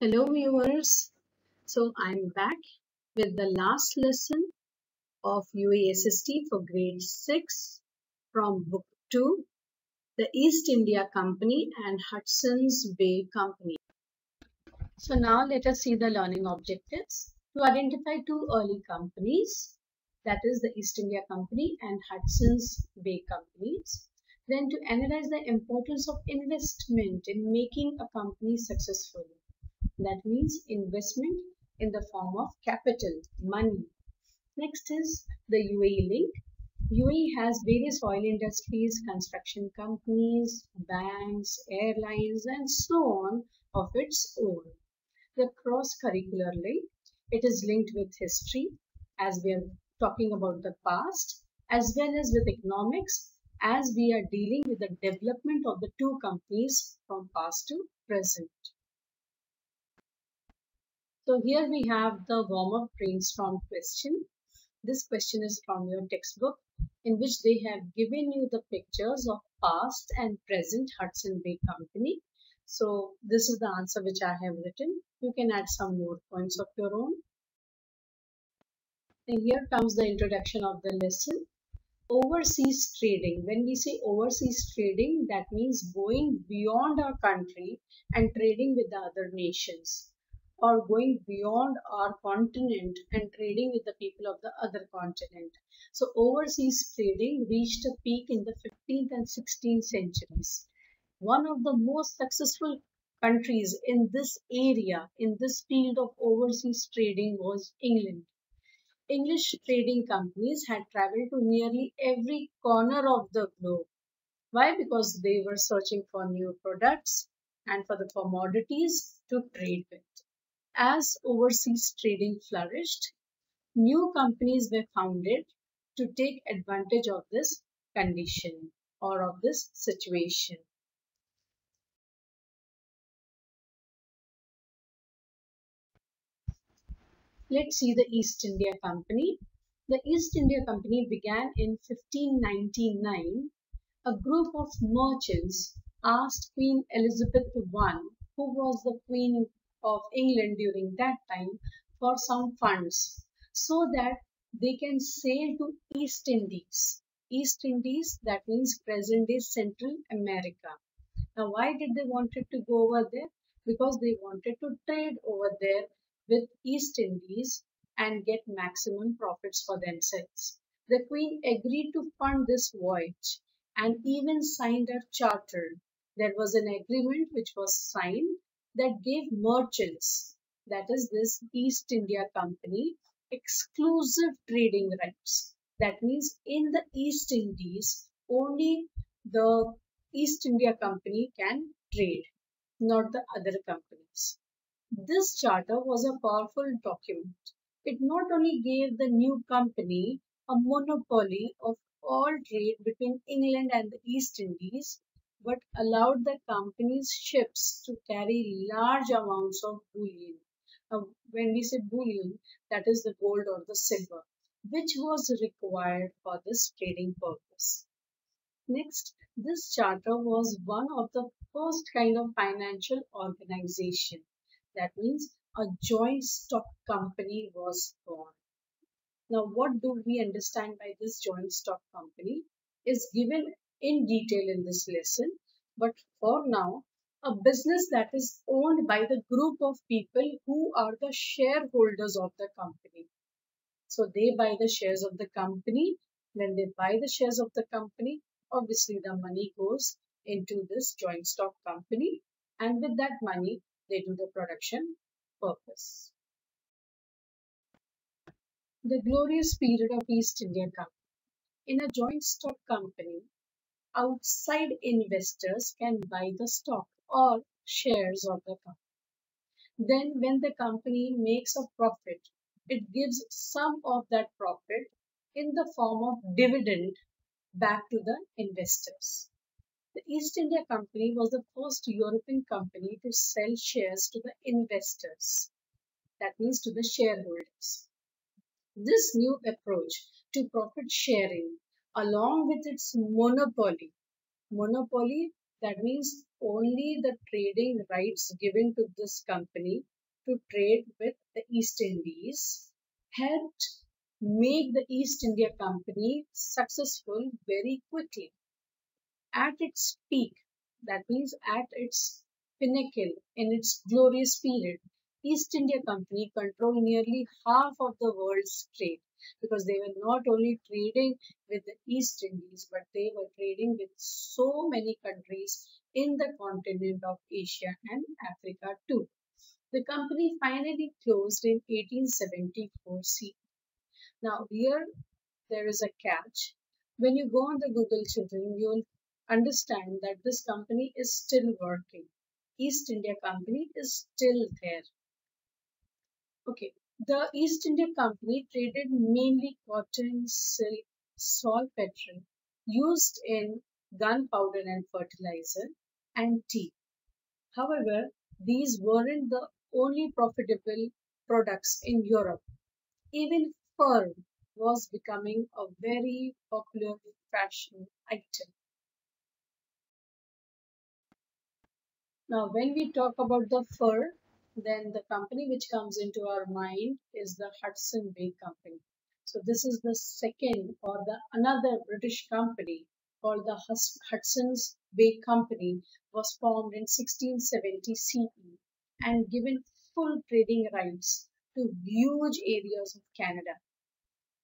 Hello viewers, so I'm back with the last lesson of U.A.E for grade 6 from book 2, the East India Company and Hudson's Bay Company. So now let us see the learning objectives. To identify two early companies, that is the East India Company and Hudson's Bay Companies. Then to analyze the importance of investment in making a company successful. That means investment in the form of capital, money. Next is the U.A.E link. U.A.E has various oil industries, construction companies, banks, airlines, and so on of its own. The cross-curricular link. It is linked with history, as we are talking about the past, as well as with economics, as we are dealing with the development of the two companies from past to present. So here we have the warm-up brainstorm question. This question is from your textbook, in which they have given you the pictures of past and present Hudson Bay Company. So this is the answer which I have written. You can add some more points of your own. And here comes the introduction of the lesson. Overseas trading. When we say overseas trading, that means going beyond our country and trading with the other nations, or going beyond our continent and trading with the people of the other continent. So overseas trading reached a peak in the 15th and 16th centuries. One of the most successful countries in this area, in this field of overseas trading, was England. English trading companies had traveled to nearly every corner of the globe. Why? Because they were searching for new products and for the commodities to trade with. As overseas trading flourished, new companies were founded to take advantage of this condition or of this situation. Let's see the East India Company. The East India Company began in 1599. A group of merchants asked Queen Elizabeth I, who was the Queen of England during that time, for some funds so that they can sail to East Indies. East Indies, that means present day Central America. Now, why did they wanted to go over there? Because they wanted to trade over there with East Indies and get maximum profits for themselves. The Queen agreed to fund this voyage and even signed a charter. There was an agreement which was signed that gave merchants, that is this East India Company, exclusive trading rights. That means in the East Indies, only the East India Company can trade, not the other companies. This charter was a powerful document. It not only gave the new company a monopoly of all trade between England and the East Indies, but allowed the company's ships to carry large amounts of bullion. When we say bullion, that is the gold or the silver, which was required for this trading purpose. Next, this charter was one of the first kind of financial organization. That means a joint stock company was born. Now, what do we understand by this joint stock company is given in detail in this lesson. But for now, a business that is owned by the group of people who are the shareholders of the company. So they buy the shares of the company. When they buy the shares of the company, obviously the money goes into this joint stock company, and with that money, they do the production purpose. The glorious period of East India Company. In a joint stock company, outside investors can buy the stock or shares of the company. Then when the company makes a profit, it gives some of that profit in the form of dividend back to the investors. The East India Company was the first European company to sell shares to the investors, that means to the shareholders. This new approach to profit sharing, along with its monopoly, that means only the trading rights given to this company to trade with the East Indies helped make the East India Company successful very quickly. At its peak, that means at its pinnacle, in its glorious period, East India Company controlled nearly half of the world's trade because they were not only trading with the East Indies, but they were trading with so many countries in the continent of Asia and Africa too. The company finally closed in 1874 CE. Now, here there is a catch. When you go on the Google children, you'll understand that this company is still working. East India Company is still there. Okay, the East India Company traded mainly cotton, silk, saltpeter used in gunpowder and fertilizer, and tea. However, these weren't the only profitable products in Europe. Even fur was becoming a very popular fashion item. Now, when we talk about the fur, then the company which comes into our mind is the Hudson Bay Company. So this is the second or the another British company called the Hudson's Bay Company was formed in 1670 CE and given full trading rights to huge areas of Canada.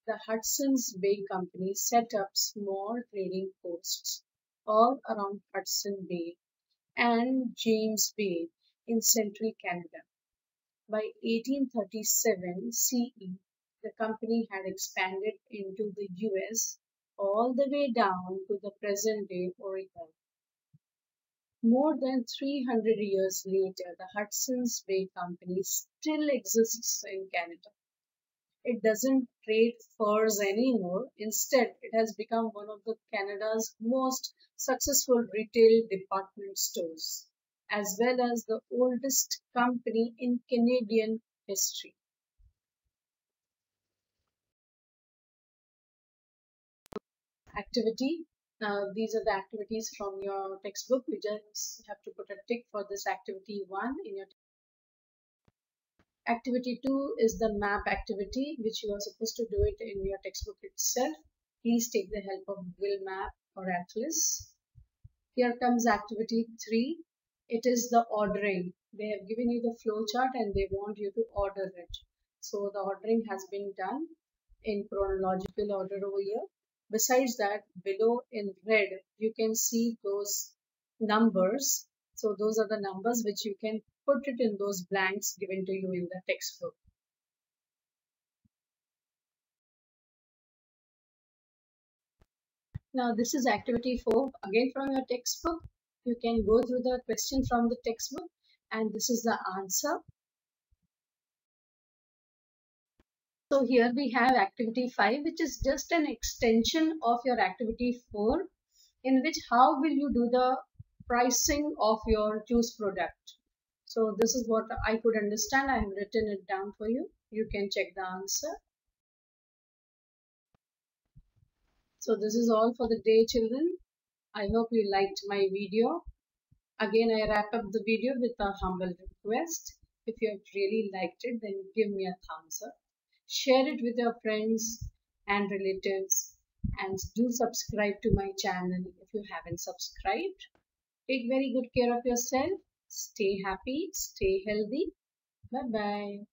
The Hudson's Bay Company set up small trading posts all around Hudson Bay and James Bay in central Canada. By 1837 CE, the company had expanded into the U.S. all the way down to the present day Oregon. More than 300 years later, the Hudson's Bay Company still exists in Canada. It doesn't trade furs anymore. Instead, it has become one of the Canada's most successful retail department stores, as well as the oldest company in Canadian history. Activity. Now, these are the activities from your textbook. You just have to put a tick for this activity 1 in your Activity 2 is the map activity, which you are supposed to do it in your textbook itself. Please take the help of Google Map or Atlas. Here comes activity 3. It is the ordering. They have given you the flow chart and they want you to order it. So the ordering has been done in chronological order over here. Besides that, below in red, you can see those numbers. So those are the numbers which you can put it in those blanks given to you in the textbook. Now this is activity 4. Again from your textbook. You can go through the question from the textbook and this is the answer. So here we have activity 5, which is just an extension of your activity 4, in which how will you do the pricing of your juice product. So this is what I could understand. I have written it down for you. You can check the answer. So this is all for the day, children. I hope you liked my video. Again, I wrap up the video with a humble request. If you have really liked it, then give me a thumbs up. Share it with your friends and relatives and do subscribe to my channel if you haven't subscribed. Take very good care of yourself. Stay happy, stay healthy. Bye-bye.